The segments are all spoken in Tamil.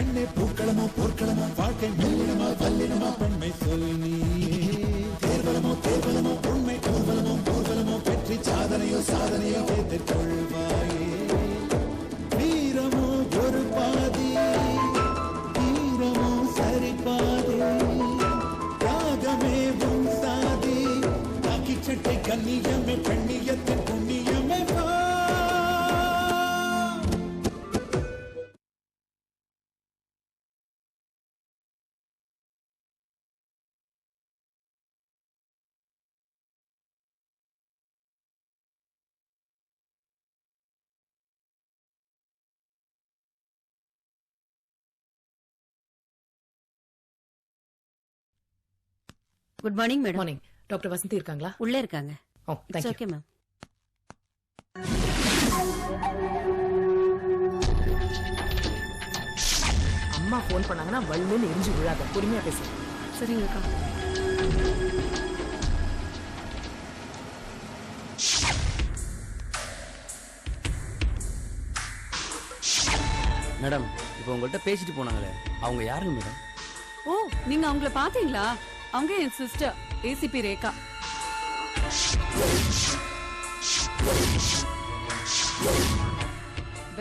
பெண்ணே பூக்களமோ போர்க்களமோ வாழ்க்கை மெல்லினமா வல்லினமா பெண்மை சொல் நீயே. தேர்வலமோ தேர்வலமோ உண்மை ஊர்வலமோ ஊர்வலமோ வெற்றி சாதனையோ சாதனையோ எதிர்கொள்வாயே. வீரமோ ஒரு பாதி வீரமோ சரி பாதி ராகமே உன் சாதி காக்கி சட்டை கண்ணியமே பெண்ணியத்தின் புண்ணியமே வா. Good morning madam. Morning. Doctor Vasanthi இருக்காங்களா? உள்ளே இருக்காங்க. ஓ, தேங்க் யூ. Okay ma'am. அம்மா ஃபோன் பண்ணாங்கன்னா வள்ளுன்னு எரிஞ்சு விழாத. பொறுமையா பேசு. சரிங்கக்கா. மேடம், இப்போ உங்கள்கிட்ட பேசிட்டு போனாங்களே, அவங்க யாருங்க மேடம்? ஓ, நீங்க அவங்கள பாத்தீங்களா? அவங்க என் sister ACP Rekha.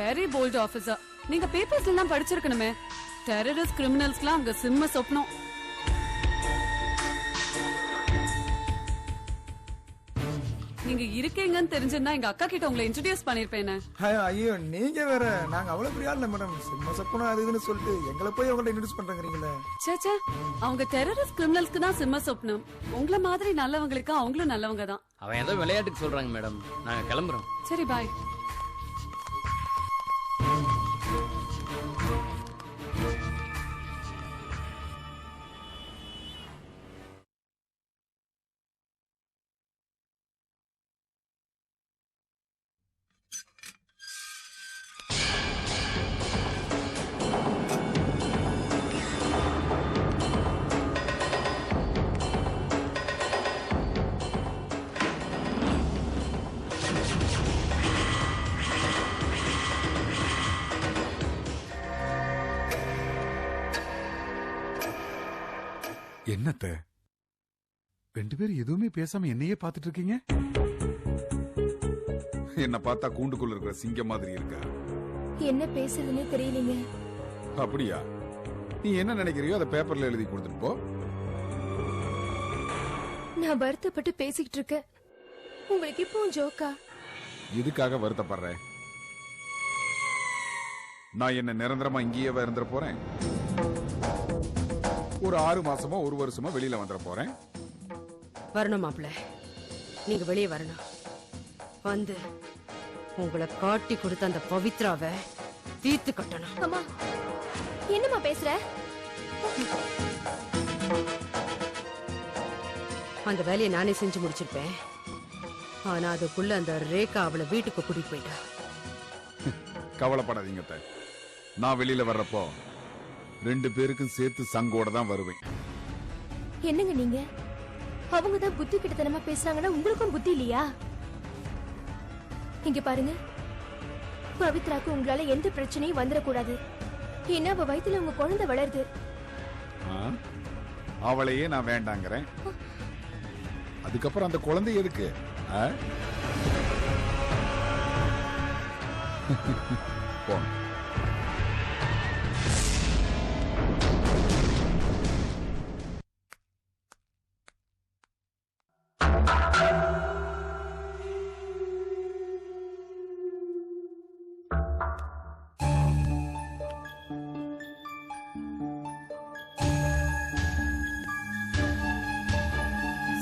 Very bold officer. நீங்க பேப்பர்ஸ்ல எல்லாம் படிச்சிருக்கணுமே. டெரரிஸ்ட் கிரிமினல்ஸ்க்குலாம் அவங்க சிம்ம சொப்னம். நீங்க இருக்கீங்கன்னு தெரிஞ்சிருந்தா எங்க அக்கா கிட்ட உங்களை இன்ட்ரோடியூஸ் பண்ணிருப்பேன். ஐயோ நீங்க வேற, நாங்க அவ்வளவு பெரிய ஆள் இல்ல மேடம். சும்மா சப்பனா அது இதுன்னு சொல்லிட்டு எங்களை போய் அவங்கள்ட்ட இன்ட்ரோடியூஸ் பண்றீங்களே. சேச்சே, அவங்க டெரரிஸ்ட் கிரிமினல்ஸ்க்கு தான் சிம்ம சொப்னம். உங்களை மாதிரி நல்லவங்களுக்கு அவங்களும் நல்லவங்க தான். அவன் ஏதோ விளையாட்டுக்கு சொல்றாங்க மேடம். நாங்க கிளம்புறோம். சரி, பாய். என்னத்த ரெண்டு பேரும் எதுவுமே பேசாம என்னையே பாத்துட்டு இருக்கீங்க? என்ன பார்த்தா கூண்டுக்குள்ள இருக்கிற சிங்கம் மாதிரி இருக்கா? என்ன பேசுறதுன்னே தெரியலீங்க. அப்படியா? நீ என்ன நினைக்கிறியோ அதை பேப்பர்ல எழுதி கொடுத்துட்டு போ. நான் வருத்தப்பட்டு பேசிக்கிட்டு இருக்கேன். உங்களுக்கு இப்போ ஜோக்கா? இதுக்காக வருத்தப்படுறேன். நான் என்ன நிரந்தரமா இங்கேயே இருந்துட போறேன். ஒரு 6 மாசமோ 1 வருஷமோ வெளியில வந்துட போறேன். வரணும் மாப்பிள்ள, நீங்க வெளியே வரணும். வந்து உங்களை காட்டி கொடுத்த அந்த பவித்ராவை தீர்த்து கட்டணும். அம்மா, என்னம்மா பேசுற? அந்த வேலையை நானே செஞ்சு முடிச்சிருப்பேன். ஆனா அதுக்குள்ள அந்த ரேகா அவளை வீட்டுக்கு கூட்டிட்டு போயிட்டா. கவலைப்படாதீங்க. நான் வெளியில வர்றப்போ 2 பேருக்கும் சேர்த்து சங்கோட தான் வருவேன். என்னங்க நீங்க? அவங்க தான் புத்தி கிட்டத்தனமா பேசுறாங்கன்னா உங்களுக்கும் புத்தி இல்லையா? இங்க பாருங்க, பவித்ராக்கு உங்களால எந்த பிரச்சனையும் வந்துடக்கூடாது. ஏன்னா அவ வயித்துல உங்க குழந்தை வளருது. அவளையே நான் வேண்டாங்கிறேன். அதுக்கப்புறம் அந்த குழந்தை எதுக்கு? போன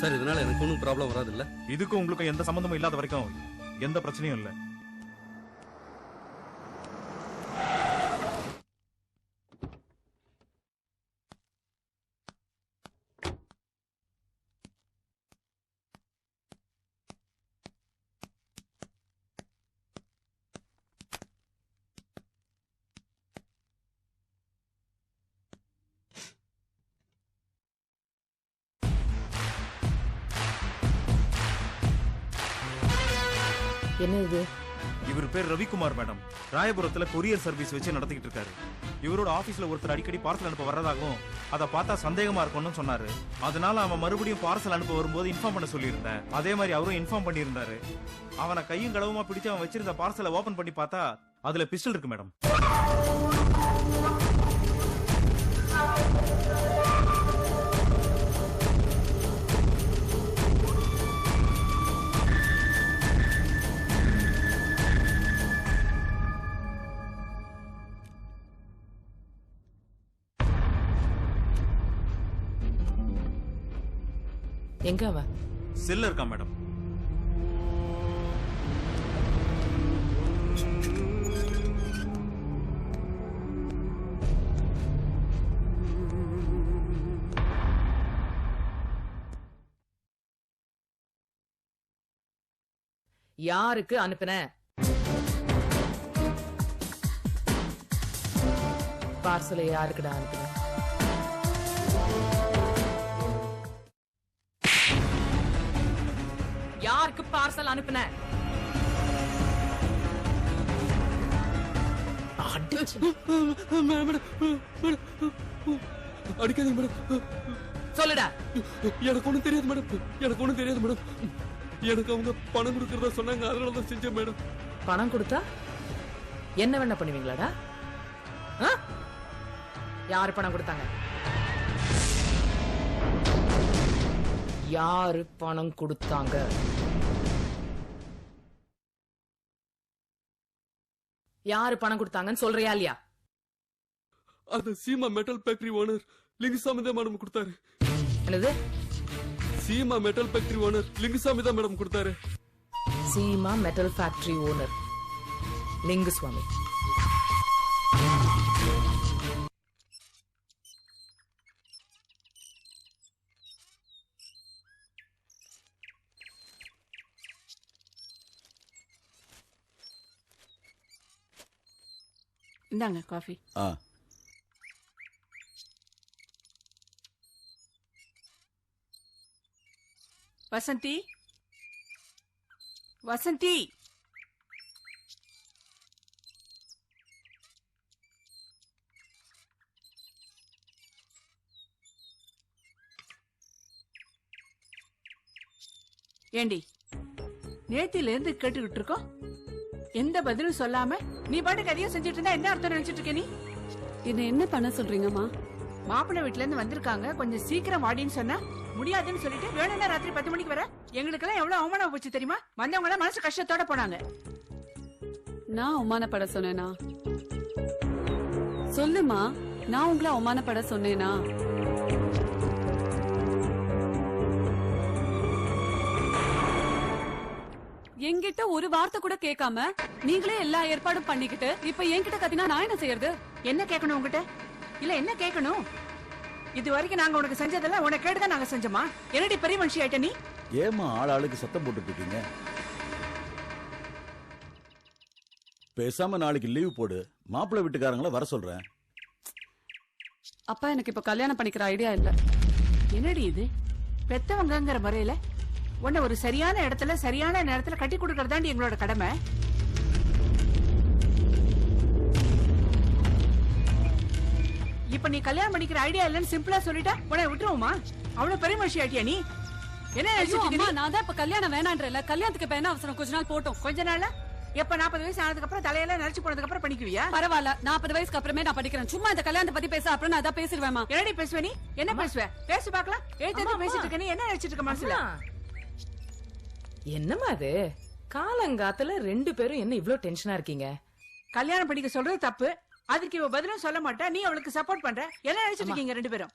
சார், இதனால எனக்கு ஒன்றும் ப்ராப்ளம் வராது இல்ல? இதுக்கும் உங்களுக்கும் எந்த சம்பந்தமும் இல்லாத வரைக்கும் எந்த பிரச்சனையும் இல்லை. என்ன இது? இவர் பேர் ரவிக்குமார் மேடம். ராயபுரத்துல கொரியர் சர்வீஸ் வச்சு நடத்திக்கிட்டு இருக்காரு. இவரோட ஆபீஸ்ல ஒருத்தர் அடிக்கடி பார்சல் அனுப்ப வர்றதாகவும் அதை பார்த்தா சந்தேகமா இருக்கும்னு சொன்னாரு. அதனால அவன் மறுபடியும் பார்சல் அனுப்ப வரும்போது இன்ஃபார்ம் பண்ண சொல்லியிருந்தேன். அதே மாதிரி அவரும் இன்ஃபார்ம் பண்ணியிருந்தாரு. அவனை கையும் களவுமா பிடிச்சு அவன் வச்சிருந்த பார்சலை ஓபன் பண்ணி பார்த்தா அதுல பிஸ்டல் இருக்கு மேடம். எங்க அவன்? செல்ல இருக்கான் மேடம். யாருக்கு அனுப்புன? பார்சலை யாருக்குடா அனுப்புன? யாருக்கு பார்சல் அனுப்புன? அடிக்காதீங்க மேடம். சொல்லுடா. எனக்கு ஒண்ணும் தெரியாது மேடம். எனக்கு ஒண்ணும் தெரியாது மேடம். எனக்கு அவங்க பணம் கொடுக்கறதா சொன்னாங்க, அதனாலதான் செஞ்சேன் மேடம். பணம் கொடுத்தா என்ன வேணா பண்ணுவீங்களாடா? யாரு பணம் கொடுத்தாங்க? யாரு பணம் கொடுத்தாங்க? யாரு பணம் கொடுத்தாங்கன்னு சொல்றியா இல்லையா? அந்த Seema metal factory owner Lingusamy தான் மேடம் கொடுத்தாரு. என்னது? Seema metal factory owner Lingusamy தான் மேடம் கொடுத்தாரு. Seema metal factory owner Lingusamy. இந்தாங்க காஃபி. வசந்தி, வசந்தி. ஏண்டி, நேத்தில இருந்து கேட்டுக்கிட்டு இருக்கோம், எந்த பதிலும் சொல்லாம நீ பாட்டுக்கு அதையும் செஞ்சுட்டு இருந்தா என்ன அர்த்தம் நினைச்சிட்டு இருக்க நீ? என்ன என்ன பண்ண சொல்றீங்கம்மா? மாப்பிள்ளை வீட்டுல இருந்து வந்திருக்காங்க, கொஞ்சம் சீக்கிரம் வாடின்னு சொன்னா முடியாதுன்னு சொல்லிட்டு வேணும்னா ராத்திரி 10 மணிக்கு வர. எங்களுக்கு எல்லாம் எவ்வளவு அவமானம் போச்சு தெரியுமா? வந்தவங்க எல்லாம் மனசு கஷ்டத்தோட போனாங்க. நான் அவமானப்பட சொன்னேனா? சொல்லுமா, நான் உங்களை அவமானப்பட சொன்னேனா? என்கிட்ட ஒரு வார்த்தை கூட கேட்காம நீங்களே எல்லா ஏற்பாடும் பண்ணிக்கிட்டு இப்ப என்கிட்ட கத்தினா நான் என்ன செய்யறது? என்ன கேட்கணும் உங்ககிட்ட? இல்ல என்ன கேட்கணும்? இது வரைக்கும் நாங்க உனக்கு செஞ்சதெல்லாம் உனக்கு கேட்டுதான் நாங்க செஞ்சோமா? என்னடி பெரிய மனுஷி ஆயிட்ட நீ? ஏமா ஆளாளுக்கு சத்தம் போட்டுட்டு இருக்கீங்க? பேசாம நாளைக்கு லீவ் போடு, மாப்பிள்ளை வீட்டுக்காரங்கள வர சொல்றேன். அப்பா எனக்கு இப்ப கல்யாணம் பண்ணிக்கிற ஐடியா இல்ல. என்னடி இது? பெத்தவங்கங்கிற முறையில உன்னை ஒரு சரியான இடத்துல சரியான நேரத்துல கட்டி கொடுக்கறதாண்டி எங்களோட கடமை. இப்ப நீ கல்யாணம் பண்ணிக்கிற ஐடியா இல்லன்னு சிம்பிளா சொல்லிட்டா உன்னை விட்டுருவோமா? அவ்வளவு பெரிய மனுஷி ஆயிட்டியா நீ? என்ன நினைச்சிட்டு இருக்க நீ? நான் தான் இப்ப கல்யாணம் வேணான்றல. கல்யாணத்துக்கு இப்ப என்ன அவசரம்? கொஞ்ச நாள் போட்டோம். கொஞ்ச நாளா? எப்ப 40 வயசு ஆனதுக்கு அப்புறம் தலையெல்லாம் நரைச்சு போனதுக்கு அப்புறம் பண்ணிக்குவியா? பரவாயில்ல, 40 வயசுக்கு அப்புறமே நான் படிக்கிறேன். சும்மா இந்த கல்யாணத்தை பத்தி பேச அப்புறம் நான் அதான் பேசிடுவேமா? என்னடி பேசுவ நீ? என்ன பேசுவ? பேசு பாக்கலாம். எழுத்து பேசிட்டு இருக்க நீ என்ன நினைச்சிட்டு இருக்க மனசுல? என்னமா அது? காலங்காத்துல 2 பேரும் என்ன இவ்ளோ டென்ஷனா இருக்கீங்க? கல்யாணம் பண்ணிக்க சொல்றது தப்பு, அதுக்கு இவ பதிலும் சொல்ல மாட்டா, நீ அவளுக்கு சப்போர்ட் பண்ற. என்ன நினைச்சிட்டு இருக்கீங்க 2 பேரும்?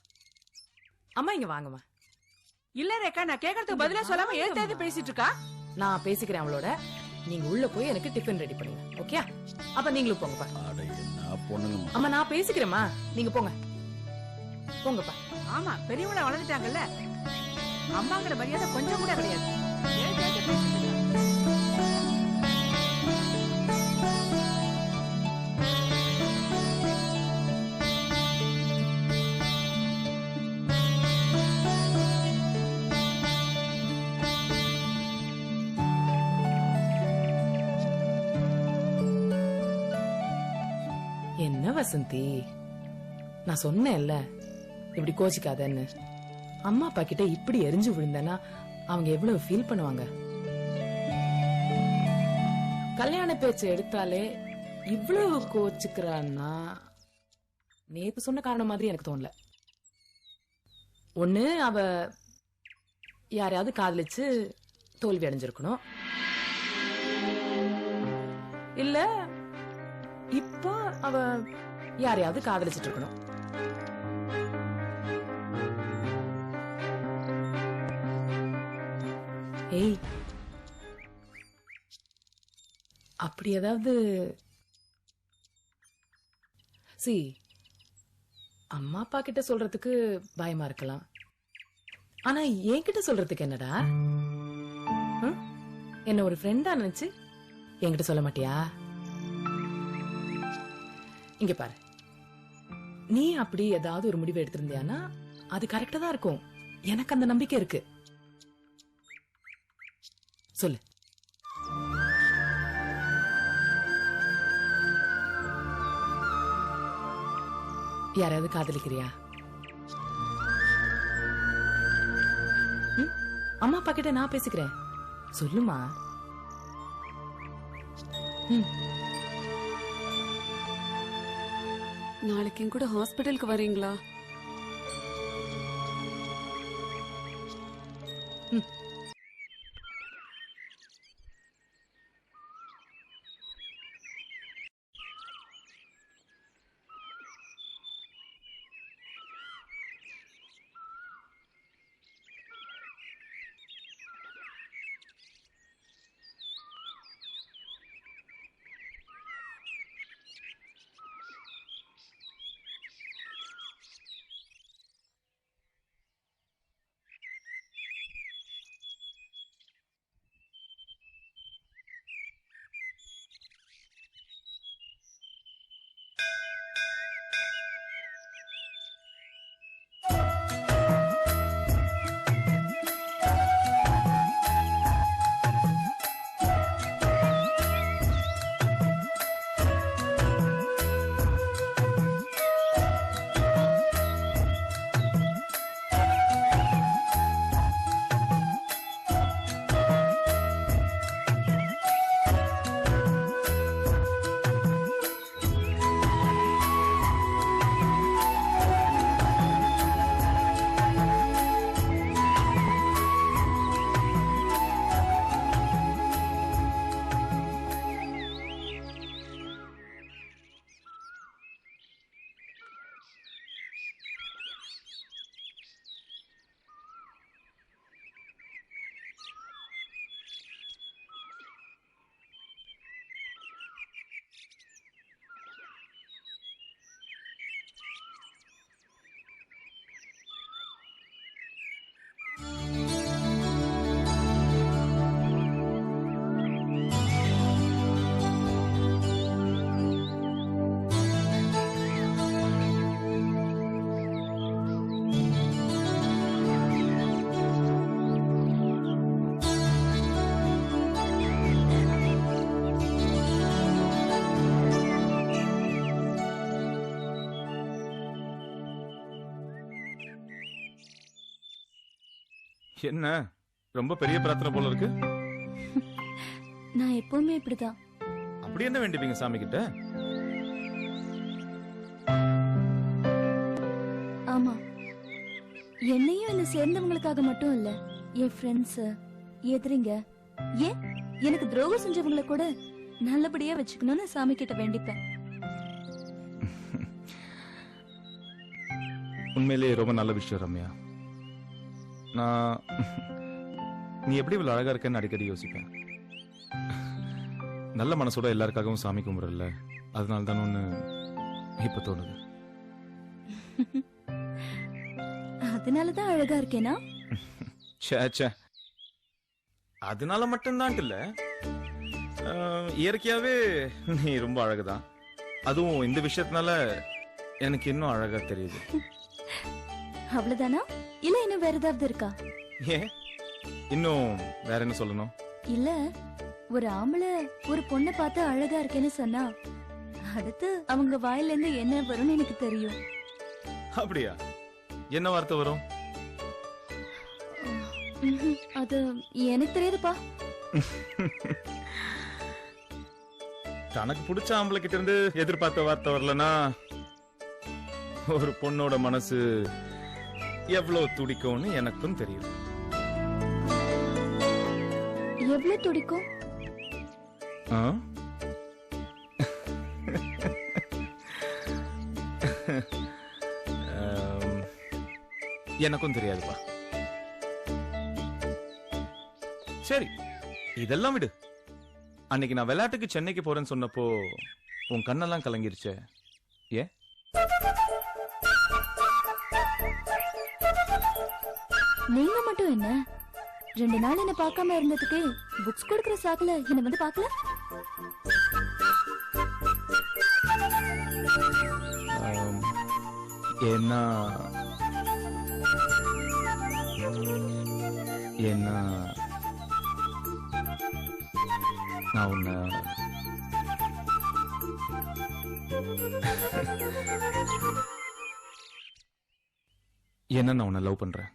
அம்மா இங்க வாங்கம்மா. இல்ல ரேக்கா, நான் கேக்குறதுக்கு பதிலா சொல்லாம ஏதாவது பேசிட்டு இருக்கா? நான் பேசிக்கிறேன் அவளோட. நீங்க உள்ள போய் எனக்கு டிஃபன் ரெடி பண்ணுங்க. ஓகே? அப்ப நீங்களும் போங்கப்பா. அட என்ன பொண்ணுங்கம்மா. அம்மா நான் பேசிக்கிறேம்மா, நீங்க போங்க. போங்கப்பா. ஆமா, பெரியவங்கள வளர்ந்துட்டாங்கல்ல, அம்மாங்கிற மரியாதை கொஞ்சம் கூட கிடையாது. ஏதாவது பேசிட்டு இருக்கா? என்ன என்ன வசந்தி, நான் சொன்னேன்ல இப்படி கோச்சிக்காதன்னு. அம்மா அப்பா கிட்ட இப்படி எரிஞ்சு விழுந்தேன்னா அவங்க எவ்வளவு ஃபீல் பண்ணுவாங்க. கல்யாண பேச்சு எடுத்தாலே இவ்வளவு கோச்சுக்கிறான்னா நேத்து சொன்ன காரணம் மாதிரி எனக்கு தோணல. ஒண்ணு அவ யாரையாவது காதலிச்சு தோல்வி அடைஞ்சிருக்கணும், இல்ல இப்ப அவ யாரையாவது காதலிச்சிட்டு இருக்கணும். ஏய், அப்படி ஏதாவது அம்மா அப்பா கிட்ட சொல்றதுக்கு பயமா இருக்கலாம், ஆனா என்கிட்ட சொல்றதுக்கு என்னடா? என்ன ஒரு ஃப்ரெண்டா நினைச்சு என்கிட்ட சொல்ல மாட்டியா? இங்க பாரு, நீ அப்படி ஏதாவது ஒரு முடிவு எடுத்திருந்தியானா அது கரெக்டா தான் இருக்கும். எனக்கு அந்த நம்பிக்கை இருக்கு. சொல்லு. யாராவது காதலிக்கிறியா? அம்மா அப்பா கிட்ட நான் பேசிக்கிறேன், சொல்லுமா. நாளைக்கு என் கூட ஹாஸ்பிட்டலுக்கு வரீங்களா? என்ன ரொம்ப பெரிய பிரார்த்தனை போல இருக்கு? நான் எப்பவுமே இப்படிதான். அப்படி என்ன வேண்டிப்பீங்க சாமி கிட்ட? ஆமா, என்னையும் என்ன சேர்ந்தவங்களுக்காக மட்டும் இல்ல, என் ஃப்ரெண்ட்ஸ், எதிரிங்க, ஏன் எனக்கு துரோகம் செஞ்சவங்களை கூட நல்லபடியா வச்சுக்கணும்னு சாமி கிட்ட வேண்டிப்பேன். உண்மையிலேயே ரொம்ப நல்ல விஷயம் ரம்யா. நான் நீ எப்படி இவ்வளவு அழகா இருக்கன்னு அடிக்கடி யோசிப்பேன். நல்ல மனசோட எல்லாருக்காகவும் சாமி கும்பிடல, அதனால தான் ஒண்ணு இப்ப தோணுது. அதனாலதான் அழகா இருக்கேனா? அதனால மட்டும்தான் இல்ல, இயற்கையாவே நீ ரொம்ப அழகுதான். அதுவும் இந்த விஷயத்தினால எனக்கு இன்னும் அழகா தெரியுது. அவ்வளவுதானா இல்ல இன்னும் வேற ஏதாவது இருக்கா? ஏன் இன்னும் வேற என்ன சொல்லணும்? இல்ல, ஒரு ஆம்பளை ஒரு பொண்ணை பார்த்து அழகா இருக்கேன்னு சொன்னா அடுத்து அவங்க வாயில இருந்து என்ன வரும்னு எனக்கு தெரியும். அப்படியா? என்ன வார்த்தை வரும்? அது எனக்கு தெரியாதுப்பா. தனக்கு பிடிச்ச ஆம்பளை கிட்ட இருந்து எதிர்பார்த்த வார்த்தை வரலனா ஒரு பொண்ணோட மனசு எவ்வளவு துடிக்கும்னு எனக்கும் தெரியும். எவ்வளவு துடிக்கும்? ஆ? எனக்கும் தெரியாதுப்பா. சரி, இதெல்லாம் விடு. அன்னைக்கு நான் விளையாட்டுக்கு சென்னைக்கு போறேன்னு சொன்னப்போ உன் கண்ணெல்லாம் கலங்கிருச்சே, ஏன்? நீங்க மட்டும் என்ன 2 நாள் என்ன பார்க்காம இருந்ததுக்கு புக்ஸ் கொடுக்கற சாக்குல என்ன வந்து பார்க்கல? ஏன்னா ஏன்னா நான் உன்னை என்ன நான் உன்னை லவ் பண்றேன்.